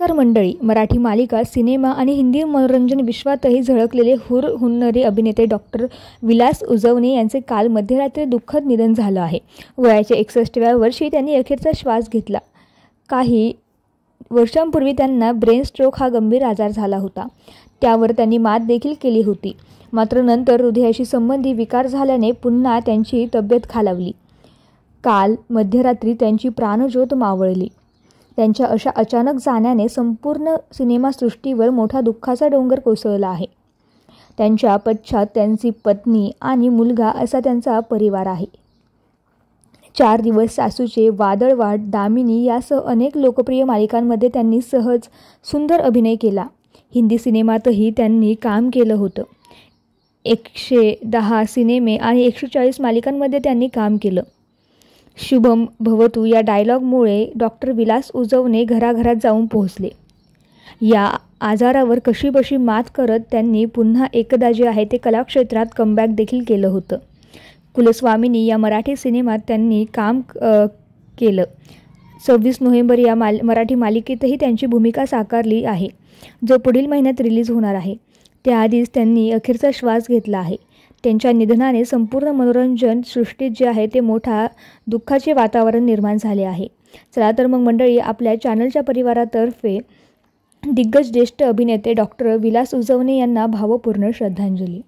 नमस्कार मंडळी. मराठी मालिका, सिनेमा आणि हिंदी मनोरंजन विश्वातही झळकलेले हुरहुन्नरी अभिनेते डॉक्टर विलास उजवणे यांचे काल मध्यरात्री दुःखद निधन झालं आहे. वयाच्या 61व्या वर्षी त्यांनी अखेरचा श्वास घेतला. काही वर्षांपूर्वी त्यांना ब्रेन स्ट्रोक हा गंभीर आजार झाला होता. त्यावर त्यांनी मात देखील केली होती. मात्र नंतर हृदयाशी संबंधित विकार झाल्याने पुन्हा त्यांची तब्येत खालावली. काल मध्यरात्री त्यांची प्राणज्योत मावळली. त्यांच्या अशा अचानक जाण्याने संपूर्ण सिनेमासृष्टीवर मोठा दुःखाचा डोंगर कोसळला आहे. त्यांच्या पश्चात त्यांची पत्नी आणि मुलगा असा त्यांचा परिवार आहे. 4 दिवस सासूचे, वादळवाट, दामिनी यासह अनेक लोकप्रिय मालिकांमध्ये त्यांनी सहज सुंदर अभिनय केला. हिंदी सिनेमातही त्यांनी काम केलं होतं. 110 सिनेमे आणि 140 मालिकांमध्ये त्यांनी काम केलं. शुभम भवतु या डायलॉगमुळे डॉक्टर विलास उजवणे घराघरात जाऊन पोहोचले. या आजारावर कशीबशी मात करत त्यांनी पुन्हा एकदा जे आहे ते कलाक्षेत्रात कमबॅक देखील केलं होतं. कुलस्वामिनी या मराठी सिनेमात त्यांनी काम केलं. 26 नोव्हेंबर या मराठी मालिकेतही त्यांची भूमिका साकारली आहे, जो पुढील महिन्यात रिलीज होणार आहे. त्याआधीच त्यांनी अखेरचा श्वास घेतला आहे. त्यांच्या निधनाने संपूर्ण मनोरंजन सृष्टीत जे आहे ते मोठा दुःखाचे वातावरण निर्माण झाले आहे. चला तर मग मंडळी, आपल्या चॅनलच्या परिवारातर्फे दिग्गज ज्येष्ठ अभिनेते डॉक्टर विलास उजवणे यांना भावपूर्ण श्रद्धांजली.